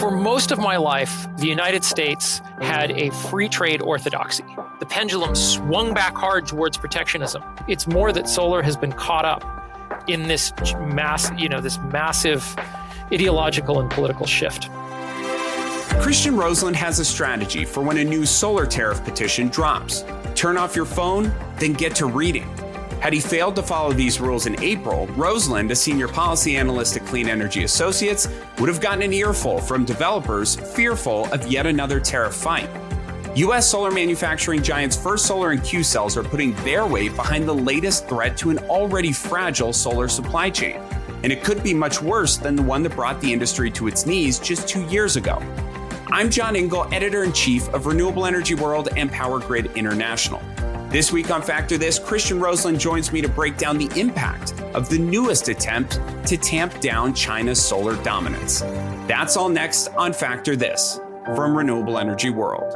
For most of my life, the United States had a free trade orthodoxy. The pendulum swung back hard towards protectionism. It's more that solar has been caught up in this massive ideological and political shift. Christian Roselund has a strategy for when a new solar tariff petition drops. Turn off your phone, then get to reading. Had he failed to follow these rules in April, Roselund, a senior policy analyst at Clean Energy Associates, would have gotten an earful from developers fearful of yet another tariff fight. U.S. solar manufacturing giants First Solar and QCells are putting their weight behind the latest threat to an already fragile solar supply chain. And it could be much worse than the one that brought the industry to its knees just 2 years ago. I'm John Engel, editor-in-chief of Renewable Energy World and Power Grid International. This week on Factor This, Christian Roselund joins me to break down the impact of the newest attempt to tamp down China's solar dominance. That's all next on Factor This from Renewable Energy World.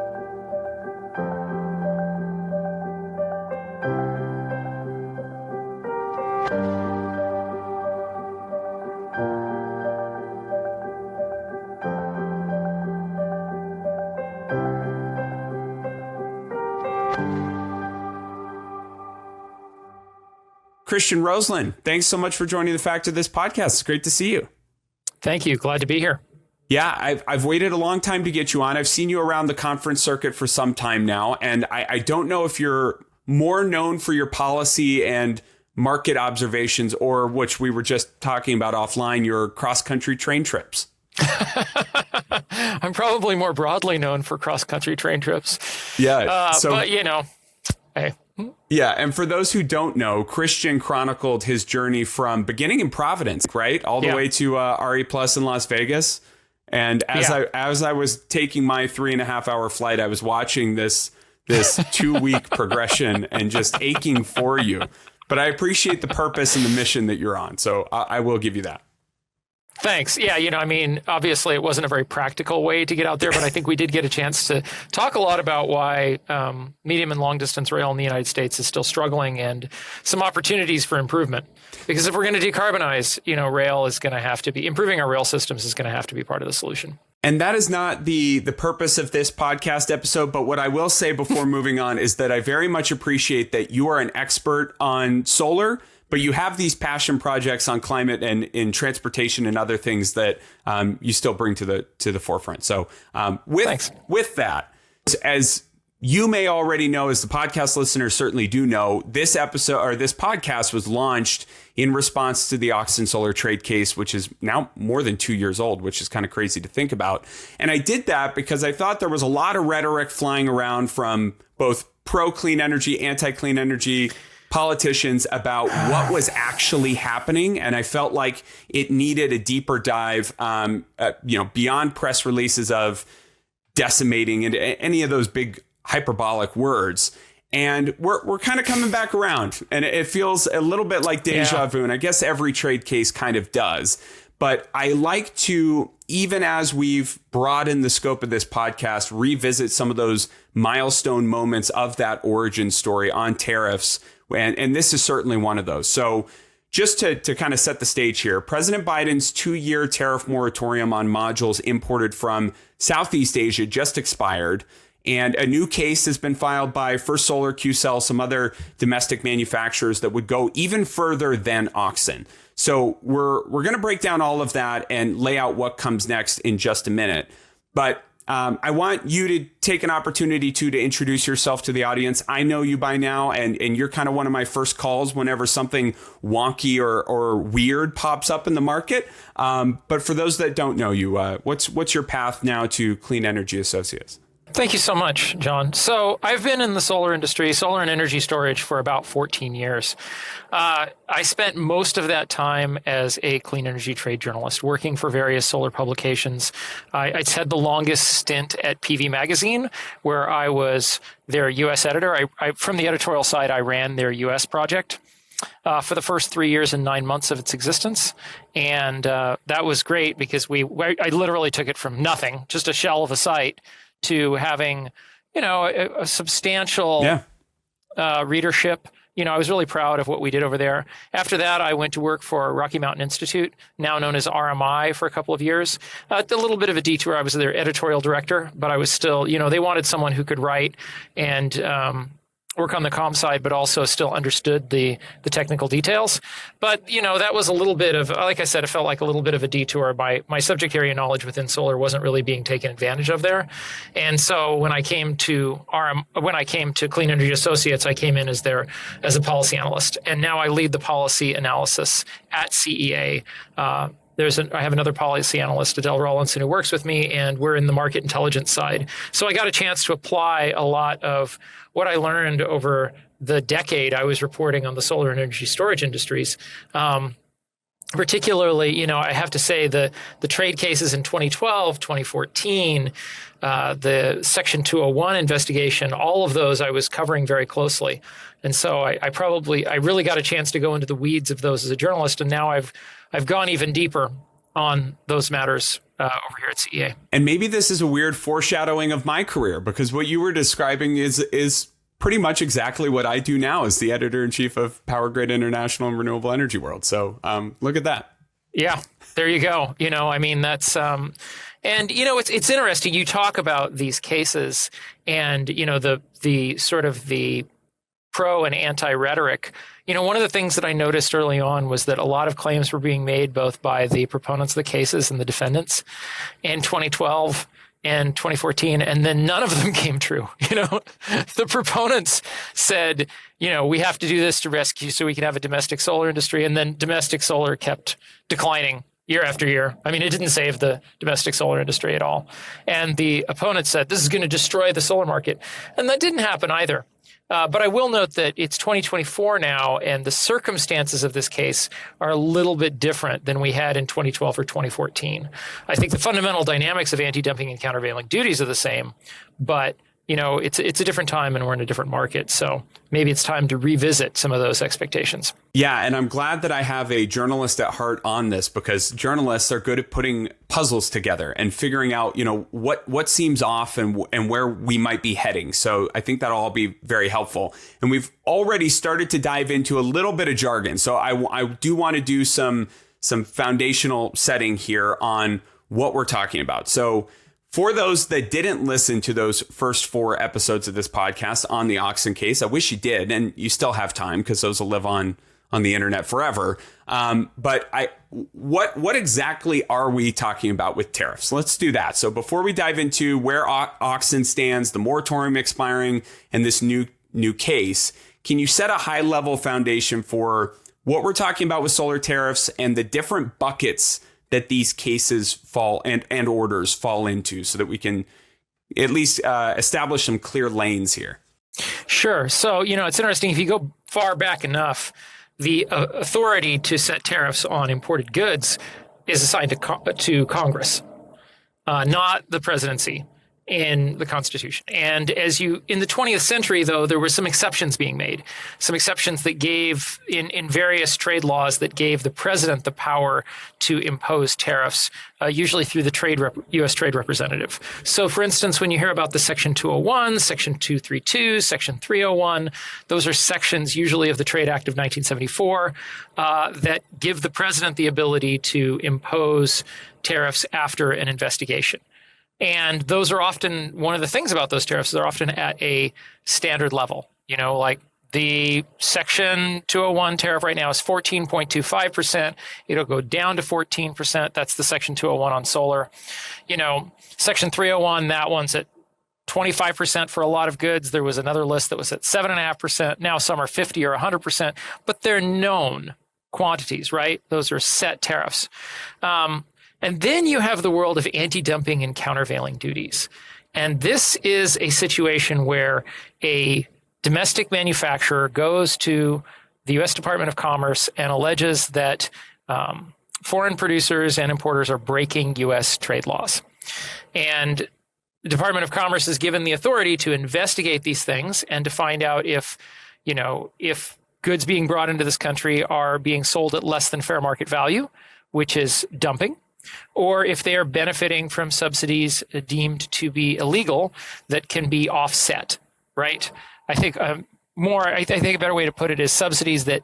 Christian Roselund, thanks so much for joining the Factor This podcast. It's great to see you. Thank you. Glad to be here. Yeah, I've waited a long time to get you on. I've seen you around the conference circuit for some time now, and I don't know if you're more known for your policy and market observations or, which we were just talking about offline, your cross-country train trips. I'm probably more broadly known for cross-country train trips. Yeah. But, hey. Yeah. And for those who don't know, Christian chronicled his journey from beginning in Providence, right? All the way to RE Plus in Las Vegas. And as I was taking my 3.5 hour flight, I was watching this 2-week progression and just aching for you. But I appreciate the purpose and the mission that you're on. So I will give you that. Thanks. Yeah, obviously it wasn't a very practical way to get out there, but I think we did get a chance to talk a lot about why medium and long distance rail in the United States is still struggling and some opportunities for improvement. Because if we're going to decarbonize, rail is going to have to be, improving our rail systems is going to have to be part of the solution. And that is not the purpose of this podcast episode. But what I will say before moving on is that I very much appreciate that you are an expert on solar, but you have these passion projects on climate and in transportation and other things that you still bring to the forefront. So with that, as you may already know, as the podcast listeners certainly do know, this episode or this podcast was launched in response to the Austin Solar trade case, which is now more than 2 years old, which is kind of crazy to think about. And I did that because I thought there was a lot of rhetoric flying around from both pro-clean energy, anti-clean energy politicians about what was actually happening. And I felt like it needed a deeper dive, beyond press releases of decimating and any of those big hyperbolic words. And we're kind of coming back around, and it feels a little bit like deja vu. And I guess every trade case kind of does. But I like to, even as we've broadened the scope of this podcast, revisit some of those milestone moments of that origin story on tariffs. And this is certainly one of those. So just to kind of set the stage here, President Biden's 2-year tariff moratorium on modules imported from Southeast Asia just expired. And a new case has been filed by First Solar, QCells, some other domestic manufacturers that would go even further than Auxin. So we're going to break down all of that and lay out what comes next in just a minute. But I want you to take an opportunity to introduce yourself to the audience. I know you by now, and you're kind of one of my first calls whenever something wonky or weird pops up in the market. But for those that don't know you, what's your path now to Clean Energy Associates? Thank you so much, John. So I've been in the solar industry, solar and energy storage, for about 14 years. I spent most of that time as a clean energy trade journalist, working for various solar publications. I had the longest stint at PV Magazine, where I was their U.S. editor. From the editorial side, I ran their U.S. project for the first 3 years and 9 months of its existence. And that was great because I literally took it from nothing, just a shell of a site, to having, a substantial readership I was really proud of what we did over there. After that, I went to work for Rocky Mountain Institute, now known as RMI, for a couple of years. A little bit of a detour. I was their editorial director, but I was still, they wanted someone who could write and work on the comm side, but also still understood the technical details. But, that was a little bit of, like I said, it felt like a little bit of a detour. My subject area knowledge within solar wasn't really being taken advantage of there. And so when I came to Clean Energy Associates, I came in as a policy analyst. And now I lead the policy analysis at CEA. I have another policy analyst, Adele Rawlinson, who works with me, and we're in the market intelligence side. So I got a chance to apply a lot of what I learned over the decade I was reporting on the solar and energy storage industries. Particularly, I have to say the trade cases in 2012, 2014, the Section 201 investigation, all of those I was covering very closely. And so I really got a chance to go into the weeds of those as a journalist. And now I've gone even deeper on those matters over here at CEA. And maybe this is a weird foreshadowing of my career, because what you were describing is pretty much exactly what I do now as the editor-in-chief of Power Grid International and Renewable Energy World. So look at that. Yeah, there you go. That's and it's interesting. You talk about these cases and the sort of the pro and anti rhetoric. One of the things that I noticed early on was that a lot of claims were being made both by the proponents of the cases and the defendants in 2012 and 2014, and then none of them came true. The proponents said, we have to do this to rescue so we can have a domestic solar industry, and then domestic solar kept declining year after year. I mean, it didn't save the domestic solar industry at all. And the opponents said, this is going to destroy the solar market. And that didn't happen either. But I will note that it's 2024 now, and the circumstances of this case are a little bit different than we had in 2012 or 2014. I think the fundamental dynamics of anti-dumping and countervailing duties are the same, but it's a different time and we're in a different market. So maybe it's time to revisit some of those expectations. Yeah, and I'm glad that I have a journalist at heart on this, because journalists are good at putting puzzles together and figuring out, what seems off and where we might be heading. So I think that'll all be very helpful. And we've already started to dive into a little bit of jargon. So I do want to do some foundational setting here on what we're talking about. So for those that didn't listen to those first 4 episodes of this podcast on the Oxen case, I wish you did, and you still have time because those will live on the internet forever. But what exactly are we talking about with tariffs? Let's do that. So before we dive into where Oxen stands, the moratorium expiring, and this new case, can you set a high-level foundation for what we're talking about with solar tariffs and the different buckets that these cases fall and orders fall into, so that we can at least establish some clear lanes here? Sure. So, it's interesting. If you go far back enough, the authority to set tariffs on imported goods is assigned to Congress, not the presidency in the Constitution. And in the 20th century, though, there were some exceptions being made, some exceptions that gave in various trade laws that gave the president the power to impose tariffs, usually through the U.S. Trade Representative. So, for instance, when you hear about the Section 201, Section 232, Section 301, those are sections usually of the Trade Act of 1974 that give the president the ability to impose tariffs after an investigation. And those are often, one of the things about those tariffs, they're often at a standard level. Like the Section 201 tariff right now is 14.25%. It'll go down to 14%. That's the Section 201 on solar. Section 301, that one's at 25% for a lot of goods. There was another list that was at 7.5%. Now some are 50 or 100%, but they're known quantities, right? Those are set tariffs. And then you have the world of anti-dumping and countervailing duties. And this is a situation where a domestic manufacturer goes to the U.S. Department of Commerce and alleges that foreign producers and importers are breaking U.S. trade laws. And the Department of Commerce is given the authority to investigate these things and to find out if goods being brought into this country are being sold at less than fair market value, which is dumping, or if they are benefiting from subsidies deemed to be illegal that can be offset, right? I think more, I think a better way to put it is subsidies that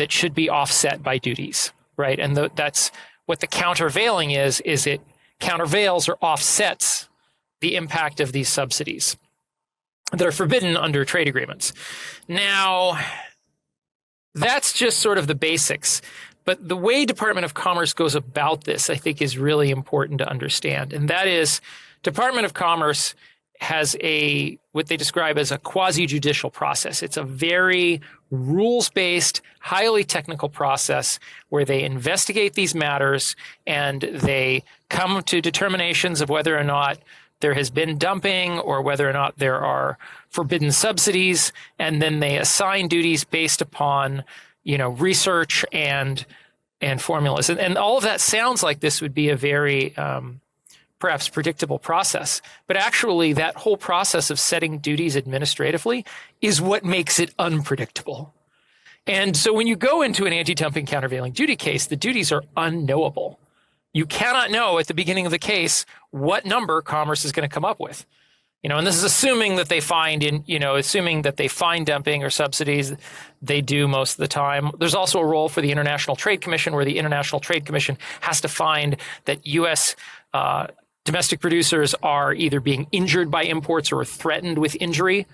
should be offset by duties, right? And that's what the countervailing is it countervails or offsets the impact of these subsidies that are forbidden under trade agreements. Now, that's just sort of the basics. But the way Department of Commerce goes about this, I think, is really important to understand. And that is, Department of Commerce has what they describe as a quasi-judicial process. It's a very rules-based, highly technical process where they investigate these matters and they come to determinations of whether or not there has been dumping or whether or not there are forbidden subsidies, and then they assign duties based upon, research and formulas. And all of that sounds like this would be a very perhaps predictable process. But actually, that whole process of setting duties administratively is what makes it unpredictable. And so when you go into an anti-dumping countervailing duty case, the duties are unknowable. You cannot know at the beginning of the case what number Commerce is going to come up with. And this is assuming that they find dumping or subsidies. They do most of the time. There's also a role for the International Trade Commission, where the International Trade Commission has to find that U.S. Domestic producers are either being injured by imports or threatened with injury.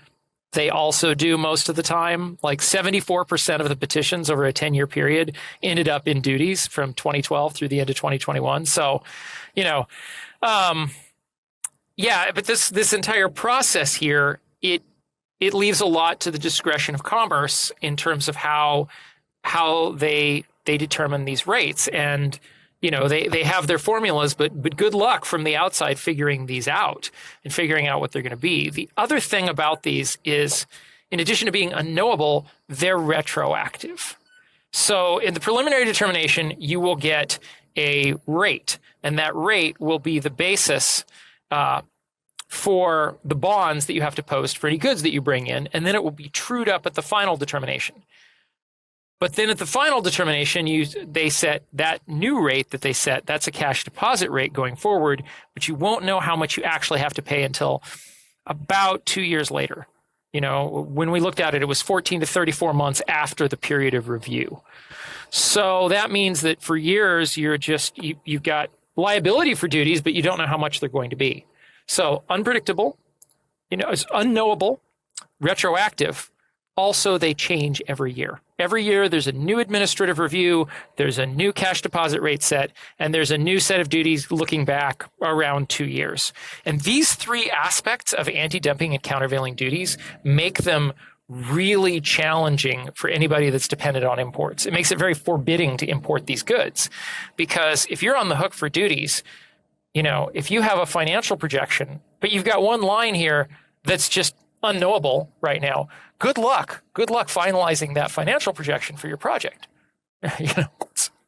They also do most of the time. Like 74% of the petitions over a 10-year period ended up in duties from 2012 through the end of 2021. So, but this entire process here, it leaves a lot to the discretion of Commerce in terms of how they determine these rates. And they have their formulas, but good luck from the outside figuring these out and figuring out what they're going to be. The other thing about these is, in addition to being unknowable, they're retroactive. So in the preliminary determination, you will get a rate, and that rate will be the basis for the bonds that you have to post for any goods that you bring in, and then it will be trued up at the final determination. But then at the final determination, they set that new rate that they set. That's a cash deposit rate going forward, but you won't know how much you actually have to pay until about 2 years later. When we looked at it, it was 14 to 34 months after the period of review. So that means that for years, you've got liability for duties, but you don't know how much they're going to be. So unpredictable, it's unknowable, retroactive. Also, they change every year. Every year, there's a new administrative review, there's a new cash deposit rate set, and there's a new set of duties looking back around 2 years. And these three aspects of anti-dumping and countervailing duties make them really challenging for anybody that's dependent on imports. It makes it very forbidding to import these goods, because if you're on the hook for duties, if you have a financial projection, but you've got one line here that's just unknowable right now, good luck finalizing that financial projection for your project.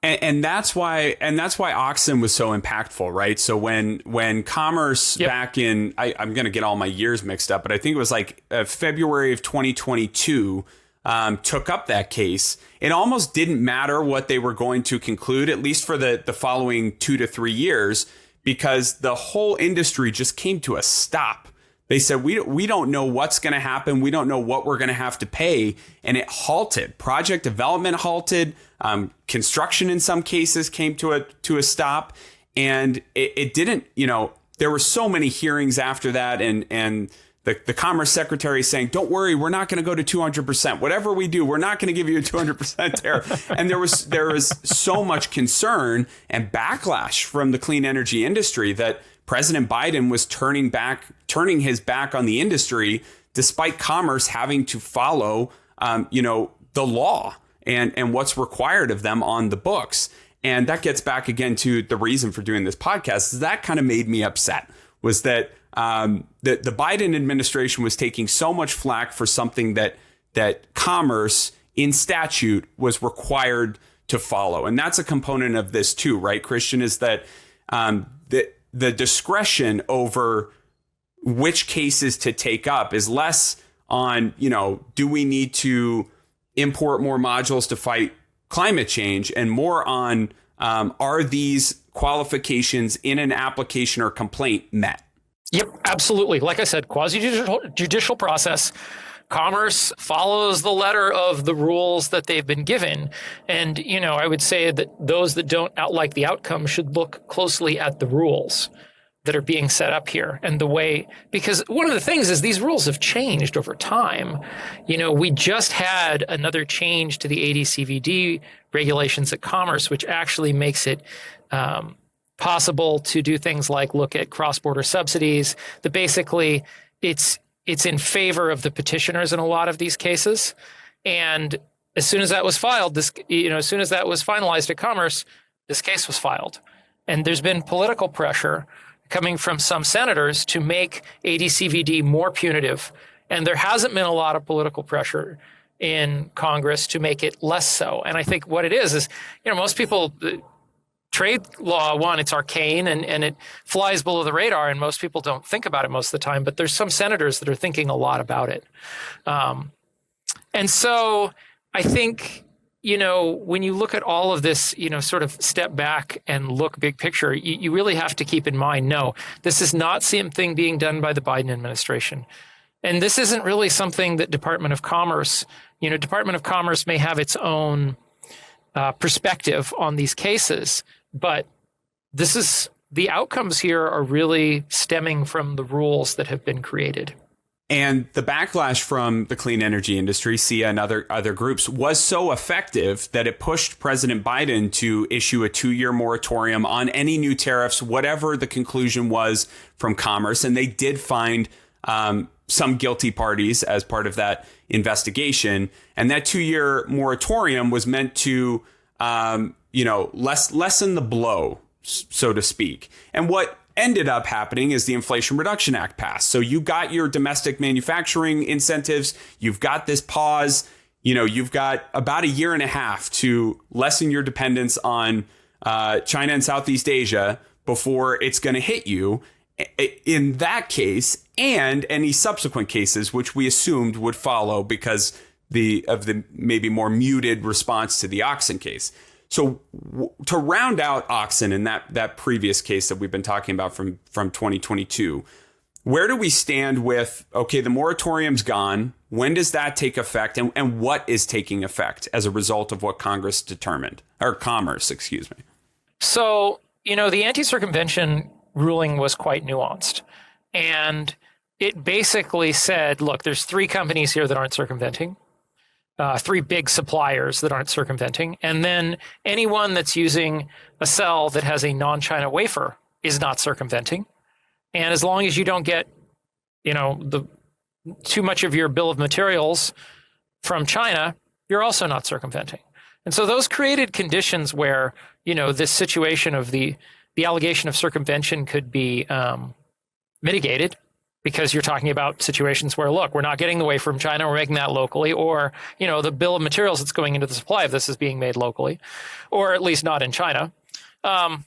And that's why Auxin was so impactful, right? So when Commerce back in, I'm going to get all my years mixed up, but I think it was like February of 2022 took up that case, it almost didn't matter what they were going to conclude, at least for the following 2 to 3 years, because the whole industry just came to a stop. They said, we don't know what's going to happen. We don't know what we're going to have to pay. And it halted. Project development halted. Construction in some cases came to a stop. And it didn't, there were so many hearings after that. And the Commerce Secretary saying, don't worry, we're not going to go to 200%. Whatever we do, we're not going to give you a 200% tariff. And there was so much concern and backlash from the clean energy industry that President Biden was turning his back on the industry, despite Commerce having to follow, the law and what's required of them on the books. And that gets back again to the reason for doing this podcast. That kind of made me upset, was that the Biden administration was taking so much flack for something that Commerce in statute was required to follow. And that's a component of this too, right, Christian, is that the discretion over which cases to take up is less on, do we need to import more modules to fight climate change, and more on, are these qualifications in an application or complaint met? Yep, absolutely. Like I said, quasi-judicial process. Commerce follows the letter of the rules that they've been given. And, I would say that those that don't like the outcome should look closely at the rules that are being set up here and the way, because one of the things is these rules have changed over time. We just had another change to the AD/CVD regulations at Commerce, which actually makes it possible to do things like look at cross-border subsidies. That basically it's in favor of the petitioners in a lot of these cases. And as soon as that was filed, as soon as that was finalized at Commerce, this case was filed. And there's been political pressure coming from some senators to make AD/CVD more punitive. And there hasn't been a lot of political pressure in Congress to make it less so. And I think what it is, most people, trade law, one, it's arcane and it flies below the radar, and most people don't think about it most of the time. But there's some senators that are thinking a lot about it. And so I think, when you look at all of this, sort of step back and look big picture, you really have to keep in mind, no, this is not something being done by the Biden administration. And this isn't really something that Department of Commerce may have its own perspective on these cases, but the outcomes here are really stemming from the rules that have been created. And the backlash from the clean energy industry, SEIA and other groups, was so effective that it pushed President Biden to issue a 2-year moratorium on any new tariffs, whatever the conclusion was from Commerce. And they did find some guilty parties as part of that investigation. And that 2-year moratorium was meant to, lessen the blow, so to speak. And what ended up happening is the Inflation Reduction Act passed. So you got your domestic manufacturing incentives. You've got this pause. You've got about a year and a half to lessen your dependence on China and Southeast Asia before it's going to hit you. In that case, and any subsequent cases, which we assumed would follow because of the maybe more muted response to the Oxen case. So to round out Oxen in that previous case that we've been talking about from 2022, where do we stand with, okay, the moratorium's gone. When does that take effect? And what is taking effect as a result of what Commerce, excuse me? So, the anti-circumvention ruling was quite nuanced. And it basically said, look, there's 3 companies here that aren't circumventing. 3 big suppliers that aren't circumventing. And then anyone that's using a cell that has a non-China wafer is not circumventing. And as long as you don't get, too much of your bill of materials from China, you're also not circumventing. And so those created conditions where, this situation of the allegation of circumvention could be mitigated. Because you're talking about situations where, look, we're not getting the wafer from China, we're making that locally, or, the bill of materials that's going into the supply of this is being made locally, or at least not in China. And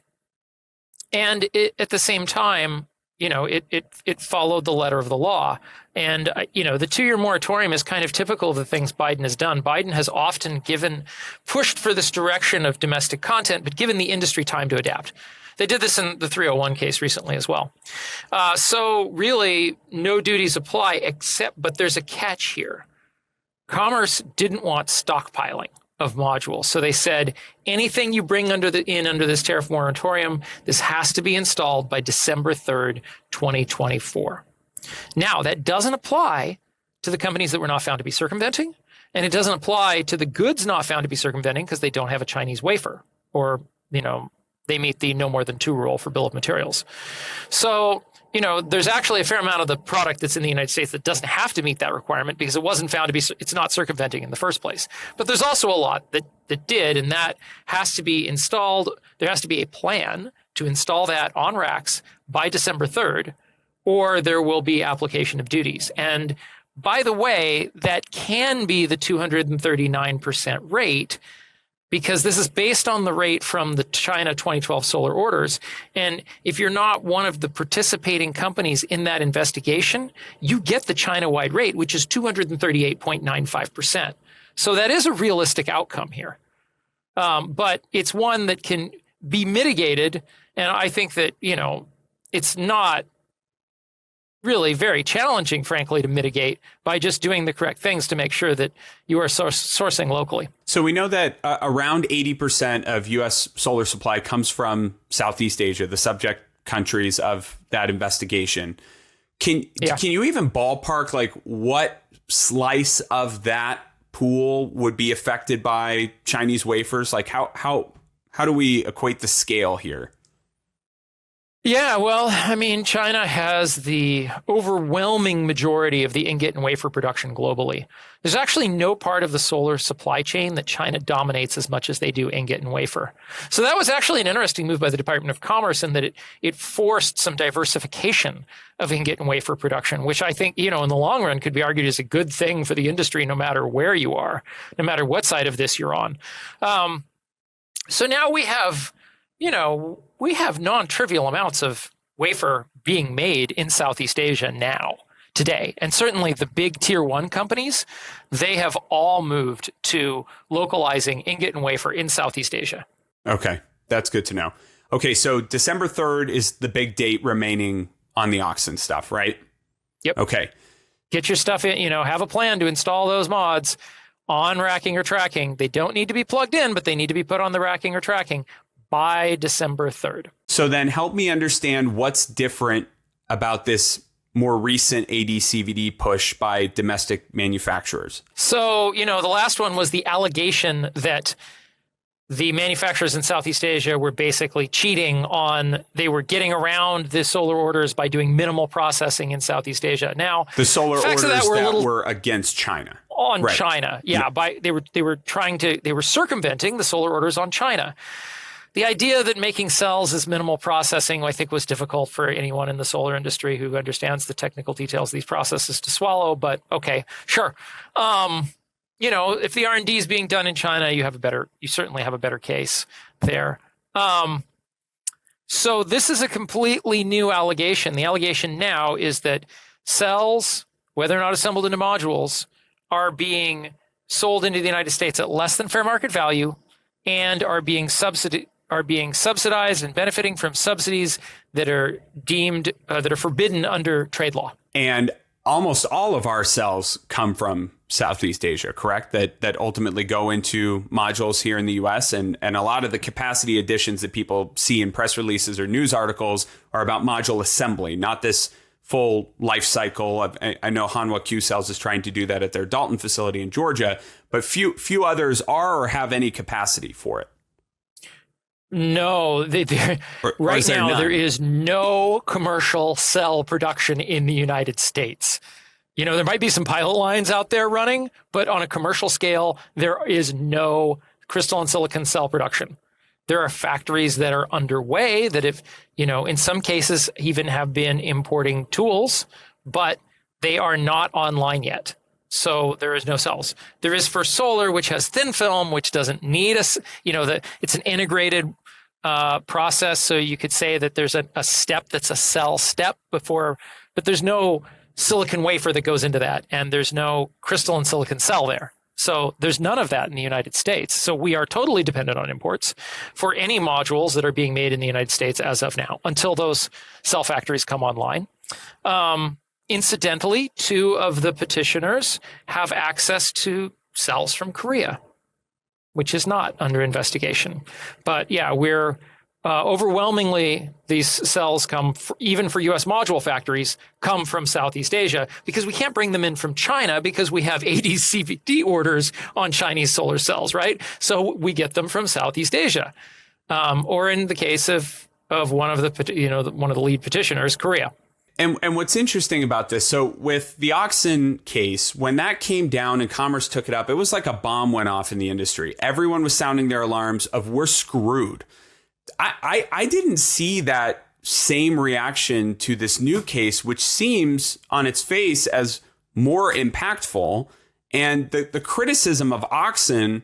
at the same time, it followed the letter of the law. And, the 2-year moratorium is kind of typical of the things Biden has done. Biden has often pushed for this direction of domestic content, but given the industry time to adapt. They did this in the 301 case recently as well. So really, no duties apply, but there's a catch here. Commerce didn't want stockpiling of modules. So they said, anything you bring under this tariff moratorium, this has to be installed by December 3rd, 2024. Now, that doesn't apply to the companies that were not found to be circumventing, and it doesn't apply to the goods not found to be circumventing because they don't have a Chinese wafer or, they meet the no more than 2 rule for bill of materials. So, there's actually a fair amount of the product that's in the United States that doesn't have to meet that requirement because it wasn't found to be, it's not circumventing in the first place. But there's also a lot that did, and that has to be installed. There has to be a plan to install that on racks by December 3rd, or there will be application of duties. And by the way, that can be the 239% rate, because this is based on the rate from the China 2012 solar orders. And if you're not one of the participating companies in that investigation, you get the China-wide rate, which is 238.95%. So that is a realistic outcome here. But it's one that can be mitigated. And I think that, it's not really very challenging, frankly, to mitigate by just doing the correct things to make sure that you are sourcing locally. So we know that around 80% of U.S. solar supply comes from Southeast Asia, the subject countries of that investigation. Can you even ballpark like what slice of that pool would be affected by Chinese wafers? Like how do we equate the scale here? Yeah, well, I mean, China has the overwhelming majority of the ingot and wafer production globally. There's actually no part of the solar supply chain that China dominates as much as they do ingot and wafer. So that was actually an interesting move by the Department of Commerce in that it forced some diversification of ingot and wafer production, which I think, in the long run could be argued is a good thing for the industry no matter where you are, no matter what side of this you're on. So now we have non-trivial amounts of wafer being made in Southeast Asia today. And certainly the big tier one companies, they have all moved to localizing ingot and wafer in Southeast Asia. Okay, that's good to know. Okay, so December 3rd is the big date remaining on the Oxen stuff, right? Yep. Okay. Get your stuff in, have a plan to install those mods on racking or tracking. They don't need to be plugged in, but they need to be put on the racking or tracking by December 3rd. So then help me understand what's different about this more recent AD/CVD push by domestic manufacturers. So, the last one was the allegation that the manufacturers in Southeast Asia were basically they were getting around the solar orders by doing minimal processing in Southeast Asia. Now, the solar orders that were against China. On right. China. Yeah. They were circumventing the solar orders on China. The idea that making cells is minimal processing, I think, was difficult for anyone in the solar industry who understands the technical details of these processes to swallow. But okay, sure. If the R&D is being done in China, you certainly have a better case there. So this is a completely new allegation. The allegation now is that cells, whether or not assembled into modules, are being sold into the United States at less than fair market value and are being subsidized and benefiting from subsidies that are that are forbidden under trade law. And almost all of our cells come from Southeast Asia, correct? That ultimately go into modules here in the US. And a lot of the capacity additions that people see in press releases or news articles are about module assembly, not this full life cycle. I know Hanwha QCells is trying to do that at their Dalton facility in Georgia, but few others are or have any capacity for it. No, right now there is no commercial cell production in the United States. There might be some pilot lines out there running, but on a commercial scale, there is no crystalline silicon cell production. There are factories that are underway that in some cases even have been importing tools, but they are not online yet. So there is no cells. There is First Solar, which has thin film, which doesn't need it's an integrated process. So you could say that there's a step that's a cell step before, but there's no silicon wafer that goes into that, and there's no crystalline silicon cell there. So there's none of that in the United States. So we are totally dependent on imports for any modules that are being made in the United States as of now, until those cell factories come online. Incidentally, 2 of the petitioners have access to cells from Korea, which is not under investigation. But yeah, we're overwhelmingly, these cells even for U.S. module factories, come from Southeast Asia because we can't bring them in from China because we have AD/CVD orders on Chinese solar cells, right? So we get them from Southeast Asia, or in the case of one of the lead petitioners, Korea. And what's interesting about this, so with the Oxen case, when that came down and Commerce took it up, it was like a bomb went off in the industry. Everyone was sounding their alarms of we're screwed. I didn't see that same reaction to this new case, which seems on its face as more impactful. And the criticism of Oxen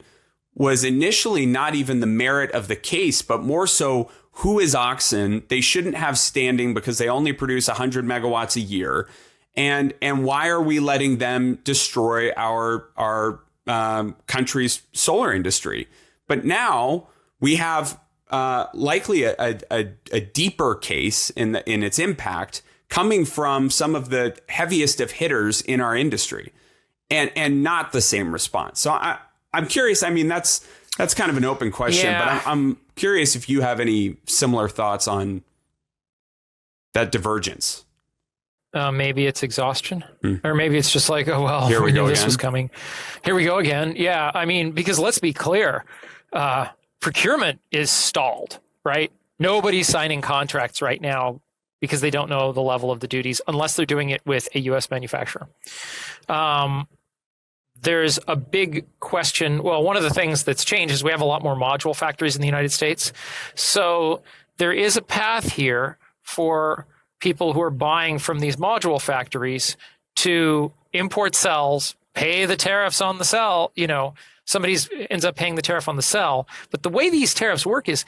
was initially not even the merit of the case, but more so, who is Oxen? They shouldn't have standing because they only produce 100 megawatts a year. And why are we letting them destroy our country's solar industry? But now we have likely a deeper case in its impact coming from some of the heaviest of hitters in our industry, and not the same response. So I'm curious. I mean, that's kind of an open question, but I'm curious if you have any similar thoughts on that divergence. Maybe it's exhaustion, or maybe it's just like, oh, well, here we go this again. was coming. Here we go again. Yeah. I mean, because let's be clear, procurement is stalled, right? Nobody's signing contracts right now because they don't know the level of the duties unless they're doing it with a U.S. manufacturer. There's a big question. Well, one of the things that's changed is we have a lot more module factories in the United States. So there is a path here for people who are buying from these module factories to import cells, pay the tariffs on the cell. Somebody ends up paying the tariff on the cell. But the way these tariffs work is,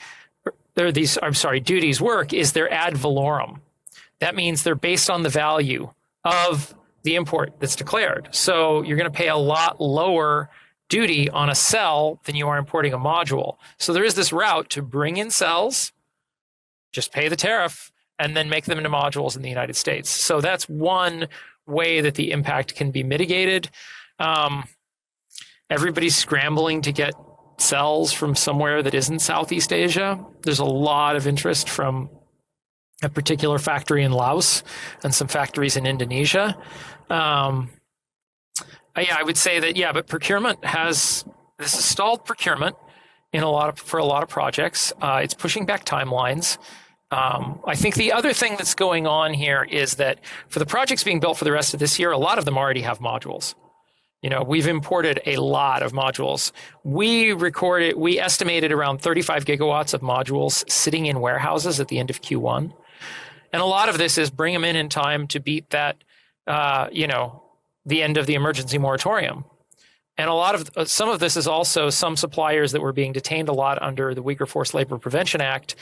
duties work is they're ad valorem. That means they're based on the value of the import that's declared. So you're going to pay a lot lower duty on a cell than you are importing a module. So there is this route to bring in cells, just pay the tariff, and then make them into modules in the United States. So that's one way that the impact can be mitigated. Everybody's scrambling to get cells from somewhere that isn't Southeast Asia. There's a lot of interest from a particular factory in Laos and some factories in Indonesia. I would say that, but procurement this is stalled procurement for a lot of projects. It's pushing back timelines. I think the other thing that's going on here is that for the projects being built for the rest of this year, a lot of them already have modules. We've imported a lot of modules. We estimated around 35 gigawatts of modules sitting in warehouses at the end of Q1. And a lot of this is bring them in time to beat that, the end of the emergency moratorium. And some of this is also some suppliers that were being detained a lot under the Weaker Forced Labor Prevention Act,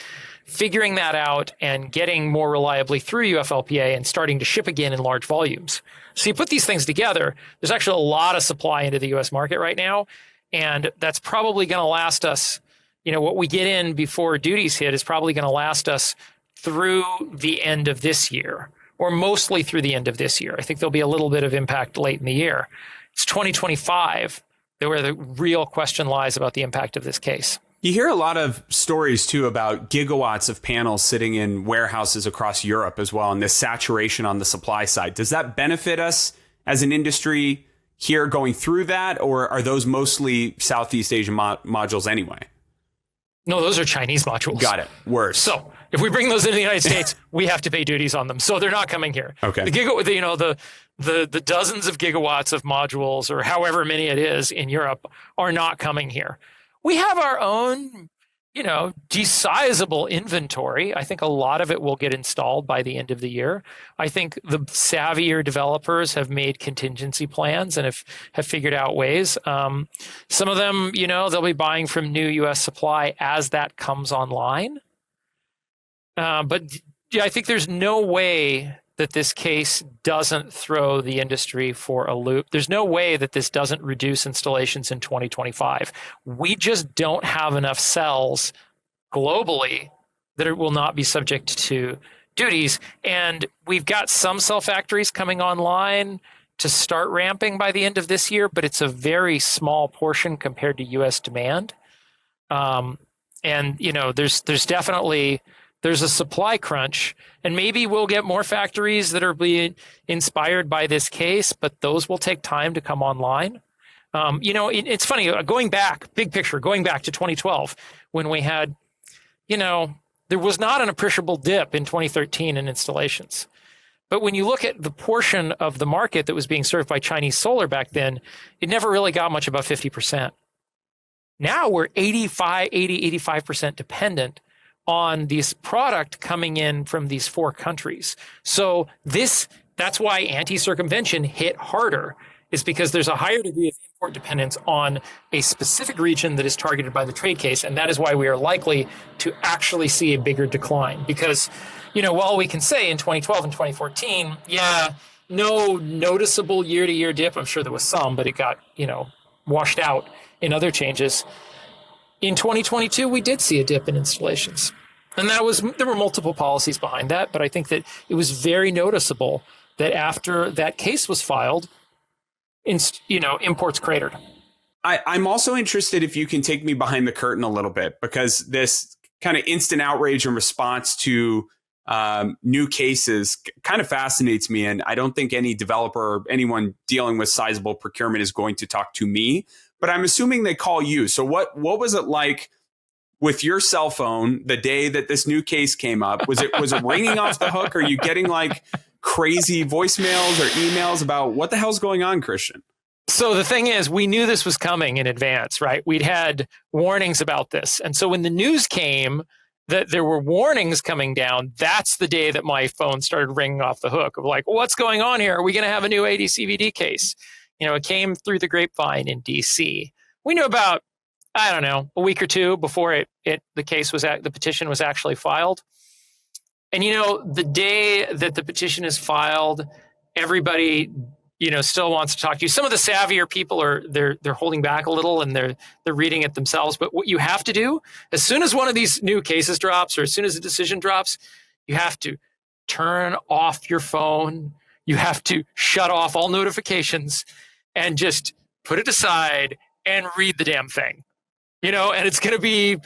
figuring that out and getting more reliably through UFLPA and starting to ship again in large volumes. So you put these things together, there's actually a lot of supply into the U.S. market right now, and that's probably going to last us, what we get in before duties hit is probably going to last us through the end of this year, or mostly through the end of this year. I think there'll be a little bit of impact late in the year. It's 2025 where the real question lies about the impact of this case. You hear a lot of stories, too, about gigawatts of panels sitting in warehouses across Europe as well, and this saturation on the supply side. Does that benefit us as an industry here going through that, or are those mostly Southeast Asian modules anyway? No, those are Chinese modules. Got it. Worse. So if we bring those into the United States, we have to pay duties on them. So they're not coming here. Okay. The dozens of gigawatts of modules, or however many it is in Europe, are not coming here. We have our own, desizable inventory. I think a lot of it will get installed by the end of the year. I think the savvier developers have made contingency plans and have figured out ways. Some of them, they'll be buying from new U.S. supply as that comes online. But I think there's no way that this case doesn't throw the industry for a loop. There's no way that this doesn't reduce installations in 2025. We just don't have enough cells globally that it will not be subject to duties. And we've got some cell factories coming online to start ramping by the end of this year, but it's a very small portion compared to U.S. demand. There's definitely there's a supply crunch, and maybe we'll get more factories that are being inspired by this case, but those will take time to come online. It's funny, big picture, going back to 2012, when we had, there was not an appreciable dip in 2013 in installations. But when you look at the portion of the market that was being served by Chinese solar back then, it never really got much above 50%. Now we're 85% dependent on this product coming in from these four countries. So that's why anti-circumvention hit harder, is because there's a higher degree of import dependence on a specific region that is targeted by the trade case. And that is why we are likely to actually see a bigger decline. Because, while we can say in 2012 and 2014, no noticeable year-to-year dip, I'm sure there was some, but it got, washed out in other changes. In 2022, we did see a dip in installations. And there were multiple policies behind that, but I think that it was very noticeable that after that case was filed, imports cratered. I'm also interested if you can take me behind the curtain a little bit, because this kind of instant outrage and response to new cases kind of fascinates me. And I don't think any developer or anyone dealing with sizable procurement is going to talk to me, but I'm assuming they call you. So what was it like with your cell phone the day that this new case came up? Was it ringing off the hook? Are you getting like crazy voicemails or emails about what the hell's going on, Christian? So the thing is, we knew this was coming in advance, right? We'd had warnings about this. And so when the news came that there were warnings coming down, that's the day that my phone started ringing off the hook of like, what's going on here? Are we going to have a new AD/CVD case? It came through the grapevine in DC. We knew about, I don't know, a week or two before the petition was actually filed. And the day that the petition is filed, everybody still wants to talk to you. Some of the savvier people they're holding back a little and they're reading it themselves. But what you have to do, as soon as one of these new cases drops or as soon as a decision drops, you have to turn off your phone. You have to shut off all notifications and just put it aside and read the damn thing. And it's going to be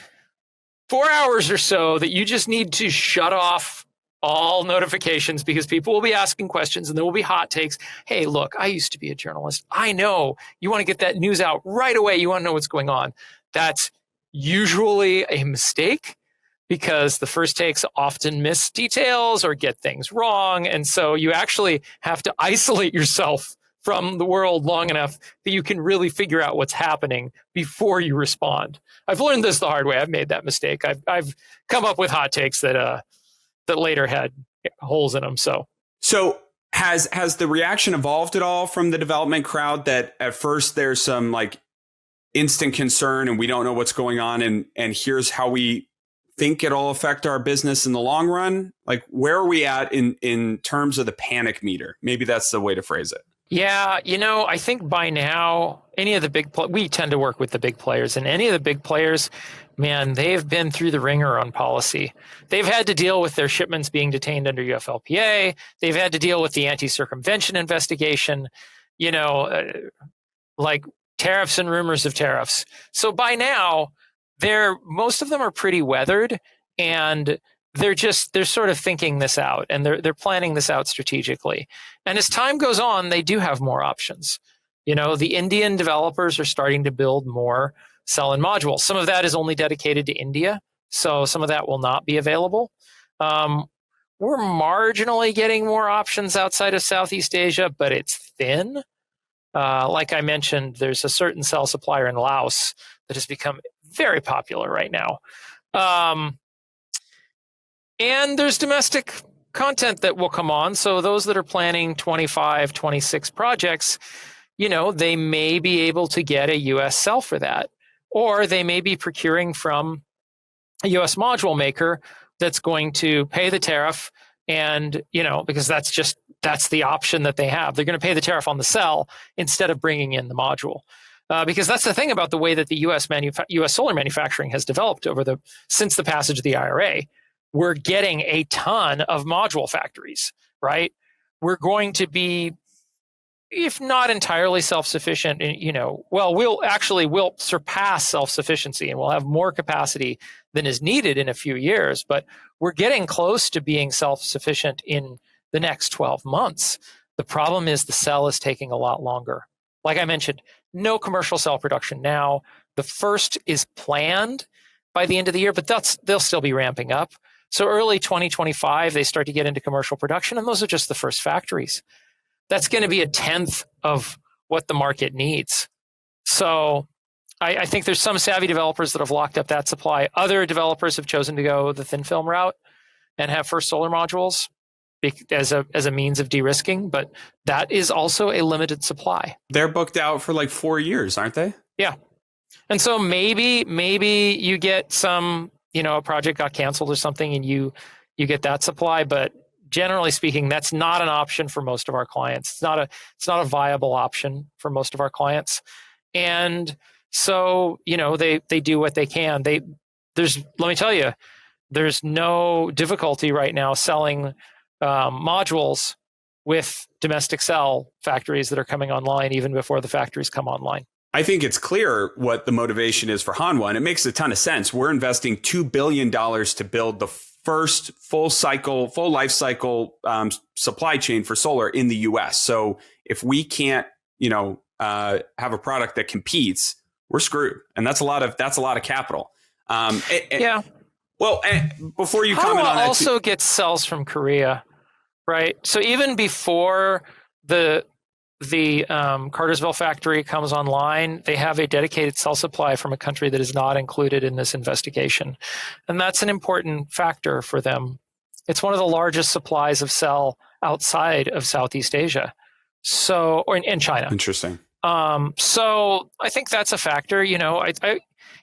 4 hours or so that you just need to shut off all notifications, because people will be asking questions and there will be hot takes. Hey, look, I used to be a journalist. I know you want to get that news out right away. You want to know what's going on. That's usually a mistake, because the first takes often miss details or get things wrong. And so you actually have to isolate yourself from the world long enough that you can really figure out what's happening before you respond. I've learned this the hard way. I've made that mistake. I've come up with hot takes that later had holes in them. So has the reaction evolved at all from the development crowd, that at first there's some like instant concern and we don't know what's going on, and here's how we think it'll affect our business in the long run? Like, where are we at in terms of the panic meter? Maybe that's the way to phrase it. Yeah, I think by now, any of the we tend to work with the big players, and any of the big players, man, they've been through the ringer on policy. They've had to deal with their shipments being detained under UFLPA. They've had to deal with the anti-circumvention investigation, like tariffs and rumors of tariffs. So by now, most of them are pretty weathered, and they're sort of thinking this out, and they're planning this out strategically. And as time goes on, they do have more options. The Indian developers are starting to build more cell and modules. Some of that is only dedicated to India, so some of that will not be available. We're marginally getting more options outside of Southeast Asia, but it's thin. Like I mentioned, there's a certain cell supplier in Laos that has become very popular right now. And there's domestic content that will come on. So those that are planning 25, 26 projects, they may be able to get a U.S. cell for that. Or they may be procuring from a U.S. module maker that's going to pay the tariff. And, because that's the option that they have. They're going to pay the tariff on the cell instead of bringing in the module. Because that's the thing about the way that the U.S. solar manufacturing has developed since the passage of the IRA. We're getting a ton of module factories, right? We're going to be, if not entirely self-sufficient, we'll surpass self-sufficiency, and we'll have more capacity than is needed in a few years. But we're getting close to being self-sufficient in the next 12 months. The problem is the cell is taking a lot longer. Like I mentioned, no commercial cell production now. The first is planned by the end of the year, but they'll still be ramping up. So early 2025, they start to get into commercial production, and those are just the first factories. That's going to be a tenth of what the market needs. So I think there's some savvy developers that have locked up that supply. Other developers have chosen to go the thin film route and have First Solar modules as a means of de-risking, but that is also a limited supply. They're booked out for like 4 years, aren't they? Yeah. And so maybe you get some, a project got canceled or something and you get that supply, but generally speaking, that's not an option for most of our clients. It's not a viable option for most of our clients. And so, they do what they can. Let me tell you, there's no difficulty right now selling modules with domestic cell factories that are coming online even before the factories come online. I think it's clear what the motivation is for Hanwha, and it makes a ton of sense. We're investing $2 billion to build the first full life cycle supply chain for solar in the U.S. So if we can't, have a product that competes, we're screwed, and that's a lot of capital. Yeah. Well, before you comment on that, also gets cells from Korea, right? So even before the Cartersville factory comes online, they have a dedicated cell supply from a country that is not included in this investigation. And that's an important factor for them. It's one of the largest supplies of cell outside of Southeast Asia. Or in China. Interesting. So I think that's a factor.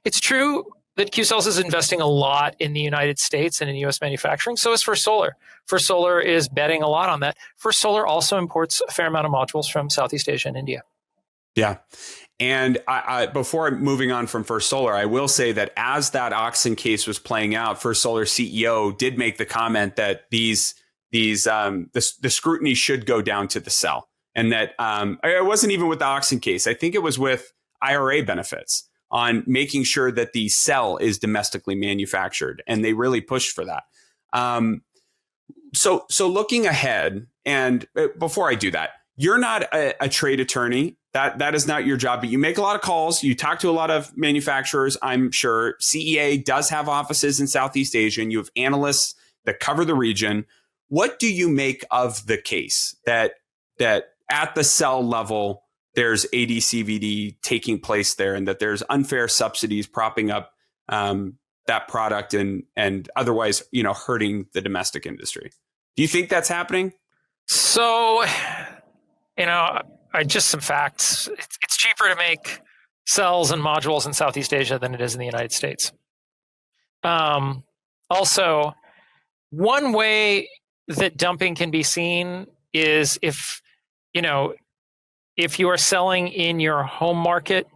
It's true that QCells is investing a lot in the United States and in U.S. manufacturing. So is First Solar. First Solar is betting a lot on that. First Solar also imports a fair amount of modules from Southeast Asia and India. Yeah. And before moving on from First Solar, I will say that as that Oxen case was playing out, First Solar CEO did make the comment that the scrutiny should go down to the cell. And that it wasn't even with the Oxen case. I think it was with IRA benefits on making sure that the cell is domestically manufactured. And they really pushed for that. So looking ahead, and before I do that, you're not a trade attorney. That is not your job, but you make a lot of calls. You talk to a lot of manufacturers, I'm sure. CEA does have offices in Southeast Asia, and you have analysts that cover the region. What do you make of the case that at the cell level, there's AD/CVD taking place there, and that there's unfair subsidies propping up that product and otherwise, hurting the domestic industry? Do you think that's happening? So, just some facts. It's cheaper to make cells and modules in Southeast Asia than it is in the United States. Also, one way that dumping can be seen is if you are selling in your home market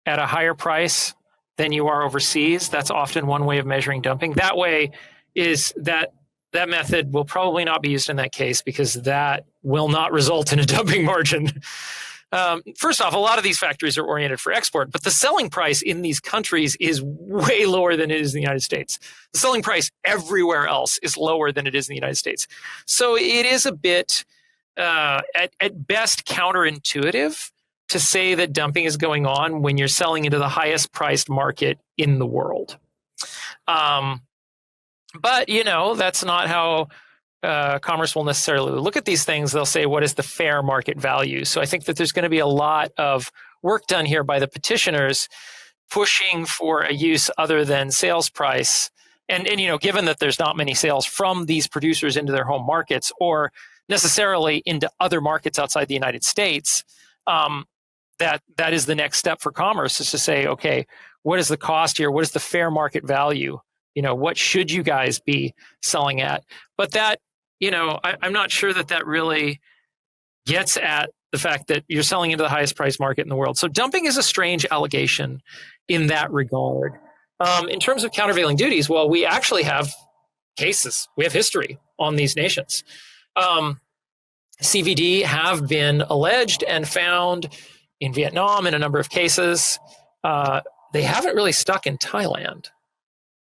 at a higher price than you are overseas. That's often one way of measuring dumping. That way is that method will probably not be used in that case, because that will not result in a dumping margin. First off, a lot of these factories are oriented for export, but the selling price in these countries is way lower than it is in the United States. The selling price everywhere else is lower than it is in the United States. So it is a bit, at best, counterintuitive to say that dumping is going on when you're selling into the highest priced market in the world. But, that's not how commerce will necessarily look at these things. They'll say, what is the fair market value? So I think that there's going to be a lot of work done here by the petitioners pushing for a use other than sales price. And given that there's not many sales from these producers into their home markets or necessarily into other markets outside the United States, that is the next step for commerce, is to say, okay, what is the cost here? What is the fair market value? What should you guys be selling at? But that, I'm not sure that really gets at the fact that you're selling into the highest price market in the world. So dumping is a strange allegation in that regard. In terms of countervailing duties, well, we actually have cases. We have history on these nations. CVD have been alleged and found in Vietnam in a number of cases. They haven't really stuck in Thailand.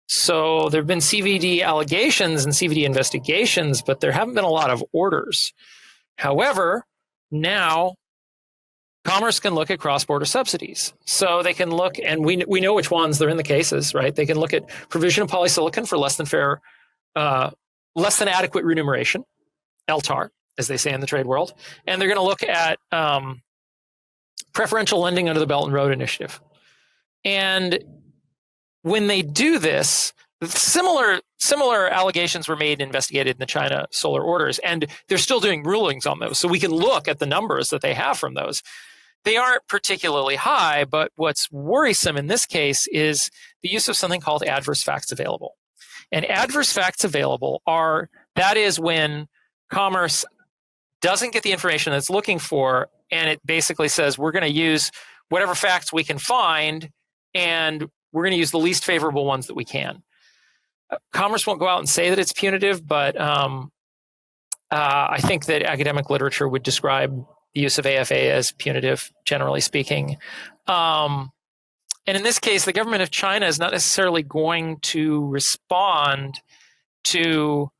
So there have been CVD allegations and CVD investigations, but there haven't been a lot of orders. However, now commerce can look at cross-border subsidies. So they can look, and we know which ones, they're in the cases, right? They can look at provision of polysilicon for less than adequate remuneration, LTAR, as they say in the trade world. And they're going to look at preferential lending under the Belt and Road Initiative. And when they do this, similar allegations were made and investigated in the China solar orders, and they're still doing rulings on those. So we can look at the numbers that they have from those. They aren't particularly high, but what's worrisome in this case is the use of something called adverse facts available. And adverse facts available that is when commerce doesn't get the information that it's looking for, and it basically says, we're going to use whatever facts we can find, and we're going to use the least favorable ones that we can. Commerce won't go out and say that it's punitive, but I think that academic literature would describe the use of AFA as punitive, generally speaking. And in this case, the government of China is not necessarily going to respond to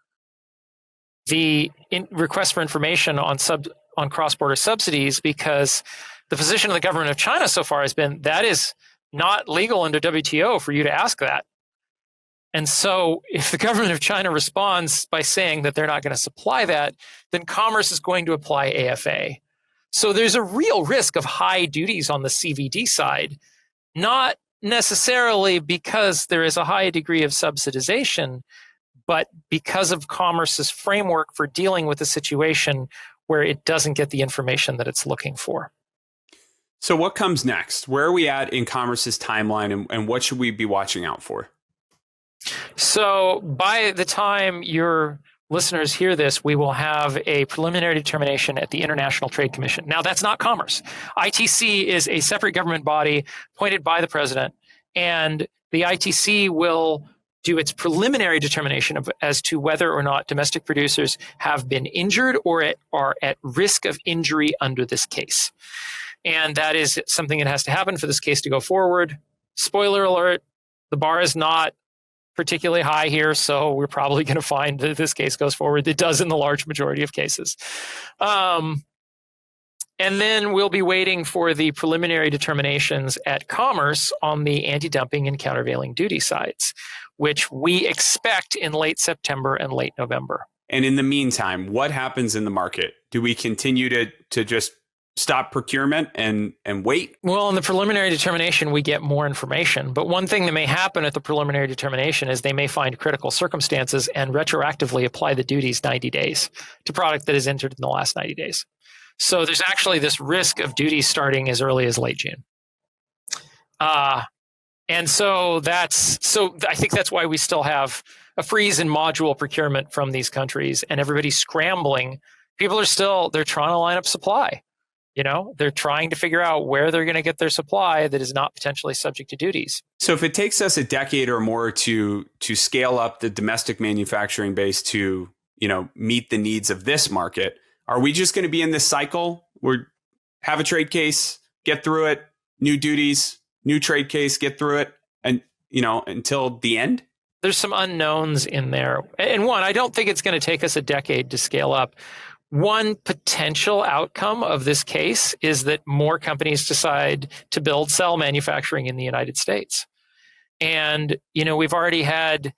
the request for information on cross-border subsidies, because the position of the government of China so far has been that is not legal under WTO for you to ask that. And so if the government of China responds by saying that they're not going to supply that, then Commerce is going to apply AFA. So there's a real risk of high duties on the CVD side, not necessarily because there is a high degree of subsidization, but because of Commerce's framework for dealing with a situation where it doesn't get the information that it's looking for. So what comes next? Where are we at in Commerce's timeline, and what should we be watching out for? So by the time your listeners hear this, we will have a preliminary determination at the International Trade Commission. Now, that's not Commerce. ITC is a separate government body appointed by the president, and the ITC will do its preliminary determination as to whether or not domestic producers have been injured or are at risk of injury under this case. And that is something that has to happen for this case to go forward. Spoiler alert, the bar is not particularly high here, so we're probably going to find that this case goes forward. It does in the large majority of cases. And then we'll be waiting for the preliminary determinations at Commerce on the anti-dumping and countervailing duty sides, which we expect in late September and late November. And in the meantime, what happens in the market? Do we continue to just stop procurement and wait? Well, in the preliminary determination, we get more information. But one thing that may happen at the preliminary determination is they may find critical circumstances and retroactively apply the duties 90 days to product that is entered in the last 90 days. So there's actually this risk of duties starting as early as late June. And so I think that's why we still have a freeze in module procurement from these countries, and everybody's scrambling. People they're trying to line up supply. They're trying to figure out where they're going to get their supply that is not potentially subject to duties. So if it takes us a decade or more to scale up the domestic manufacturing base to, meet the needs of this market, are we just going to be in this cycle? Have a trade case, get through it, new duties, new trade case, get through it, and, until the end? There's some unknowns in there. And one, I don't think it's going to take us a decade to scale up. One potential outcome of this case is that more companies decide to build cell manufacturing in the United States. And, we've already had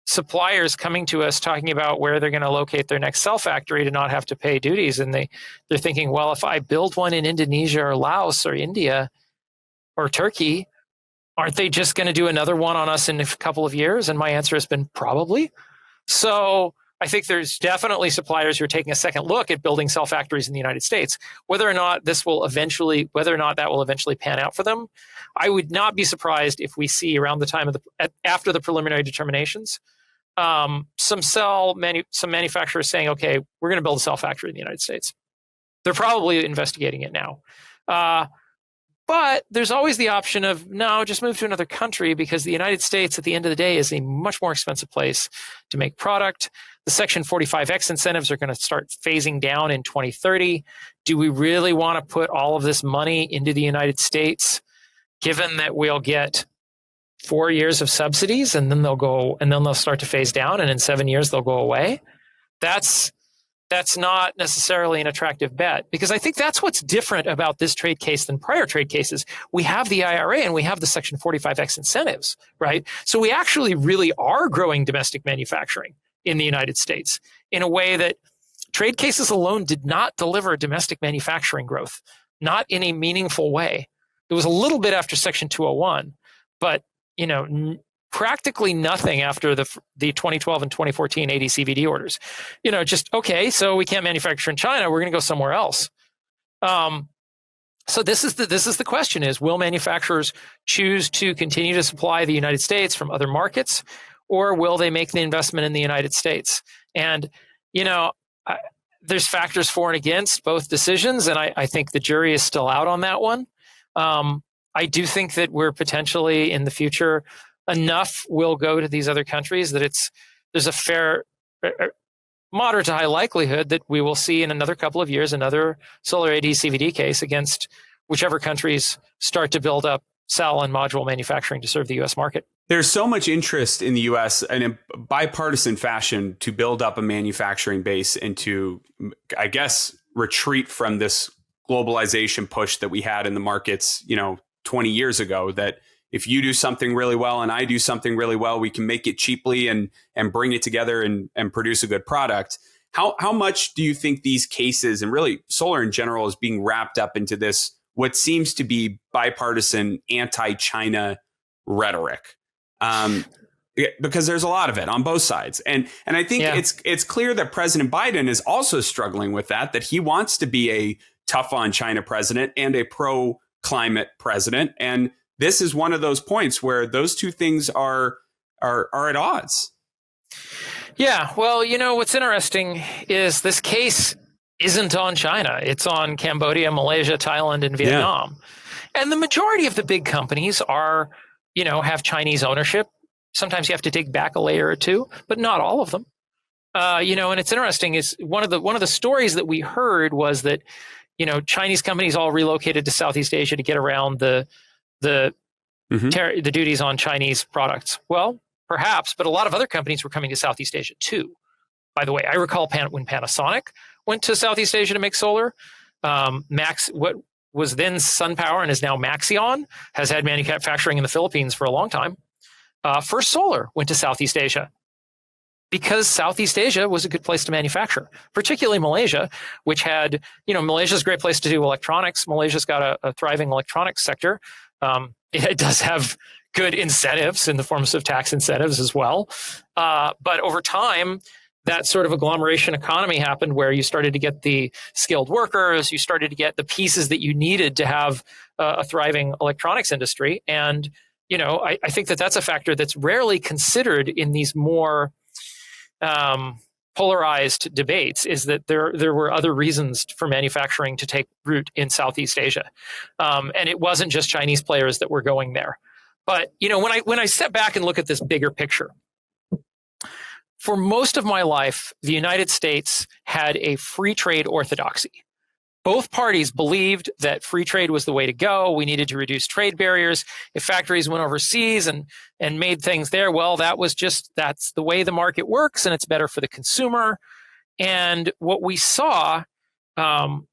suppliers coming to us talking about where they're going to locate their next cell factory to not have to pay duties. And they're thinking, well, if I build one in Indonesia or Laos or India or Turkey, aren't they just going to do another one on us in a couple of years? And my answer has been probably. So I think there's definitely suppliers who are taking a second look at building cell factories in the United States. Whether or not that will eventually pan out for them, I would not be surprised if we see around the time after the preliminary determinations, some manufacturers saying, okay, we're going to build a cell factory in the United States. They're probably investigating it now. But there's always the option of, no, just move to another country, because the United States, at the end of the day, is a much more expensive place to make product. The Section 45X incentives are going to start phasing down in 2030. Do we really want to put all of this money into the United States, given that we'll get 4 years of subsidies and then they'll start to phase down, and in 7 years they'll go away? That's not necessarily an attractive bet, because I think that's what's different about this trade case than prior trade cases. We have the IRA and we have the Section 45X incentives, right? So we actually really are growing domestic manufacturing in the United States in a way that trade cases alone did not deliver domestic manufacturing growth, not in a meaningful way. It was a little bit after Section 201, but practically nothing after the 2012 and 2014 AD/CVD orders. Just, okay, so we can't manufacture in China, we're going to go somewhere else. So this is the question: is will manufacturers choose to continue to supply the United States from other markets, or will they make the investment in the United States? And there's factors for and against both decisions, and I think the jury is still out on that one. I do think that we're potentially in the future enough will go to these other countries that there's a fair, moderate to high likelihood that we will see in another couple of years another solar AD/CVD case against whichever countries start to build up cell and module manufacturing to serve the U.S. market. There's so much interest in the U.S. and in bipartisan fashion to build up a manufacturing base and to, I guess, retreat from this globalization push that we had in the markets, 20 years ago, that if you do something really well and I do something really well, we can make it cheaply and bring it together and produce a good product. How much do you think these cases, and really solar in general, is being wrapped up into this, what seems to be bipartisan anti-China rhetoric? Because there's a lot of it on both sides. And I think it's clear that President Biden is also struggling with that he wants to be a tough on China president and a pro-climate president. And this is one of those points where those two things are at odds. Yeah, well, what's interesting is this case isn't on China. It's on Cambodia, Malaysia, Thailand, and Vietnam. Yeah. And the majority of the big companies are, have Chinese ownership. Sometimes you have to dig back a layer or two, but not all of them. And it's interesting is one of the stories that we heard was that, Chinese companies all relocated to Southeast Asia to get around the duties on Chinese products. Well, perhaps, but a lot of other companies were coming to Southeast Asia too. By the way, I recall when Panasonic went to Southeast Asia to make solar. What was then SunPower and is now Maxeon has had manufacturing in the Philippines for a long time. First Solar went to Southeast Asia because Southeast Asia was a good place to manufacture, particularly Malaysia, which had, Malaysia's a great place to do electronics. Malaysia's got a thriving electronics sector. It does have good incentives in the forms of tax incentives as well. But over time, that sort of agglomeration economy happened where you started to get the skilled workers, you started to get the pieces that you needed to have a thriving electronics industry. And, I think that's a factor that's rarely considered in these more polarized debates, is that there were other reasons for manufacturing to take root in Southeast Asia. And it wasn't just Chinese players that were going there. But, when I step back and look at this bigger picture, for most of my life, the United States had a free trade orthodoxy. Both parties believed that free trade was the way to go. We needed to reduce trade barriers. If factories went overseas and made things there, well, that's the way the market works, and it's better for the consumer. And what we saw,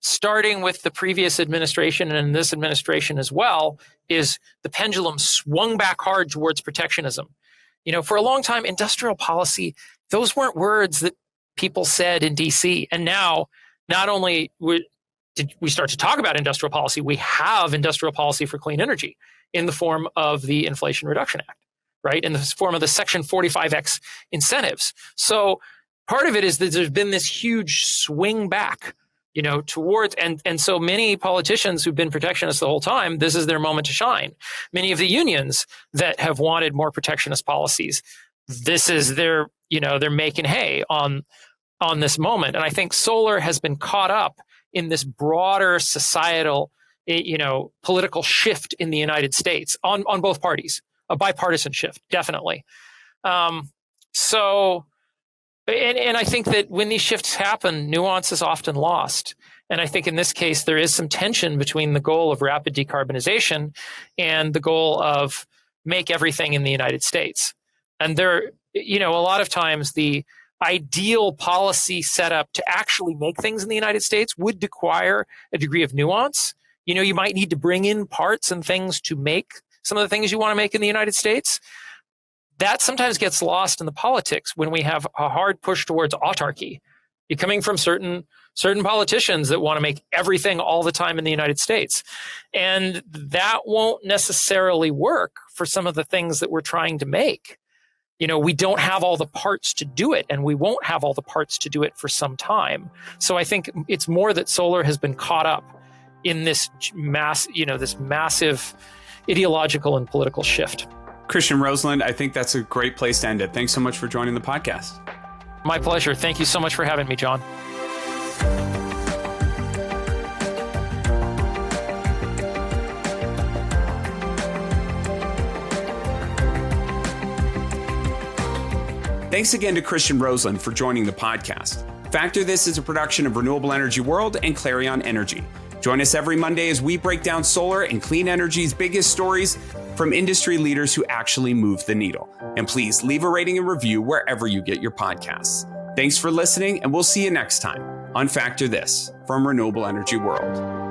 starting with the previous administration and this administration as well, is the pendulum swung back hard towards protectionism. For a long time, industrial policy, those weren't words that people said in DC. And now, not only did we start to talk about industrial policy, we have industrial policy for clean energy in the form of the Inflation Reduction Act, right? In the form of the Section 45X incentives. So part of it is that there's been this huge swing back, towards, and so many politicians who've been protectionists the whole time, this is their moment to shine. Many of the unions that have wanted more protectionist policies, this is they're making hay on this moment. And I think solar has been caught up in this broader societal, political shift in the United States on both parties, a bipartisan shift, definitely. And I think that when these shifts happen, nuance is often lost. And I think in this case, there is some tension between the goal of rapid decarbonization and the goal of make everything in the United States. And a lot of times the ideal policy setup to actually make things in the United States would require a degree of nuance. You might need to bring in parts and things to make some of the things you want to make in the United States. That sometimes gets lost in the politics when we have a hard push towards autarky. You're coming from certain politicians that want to make everything all the time in the United States. And that won't necessarily work for some of the things that we're trying to make. We don't have all the parts to do it, and we won't have all the parts to do it for some time. So I think it's more that solar has been caught up in this massive ideological and political shift. Christian Roselund, I think that's a great place to end it. Thanks so much for joining the podcast. My pleasure. Thank you so much for having me, John. Thanks again to Christian Roselund for joining the podcast. Factor This is a production of Renewable Energy World and Clarion Energy. Join us every Monday as we break down solar and clean energy's biggest stories from industry leaders who actually move the needle. And please leave a rating and review wherever you get your podcasts. Thanks for listening, and we'll see you next time on Factor This from Renewable Energy World.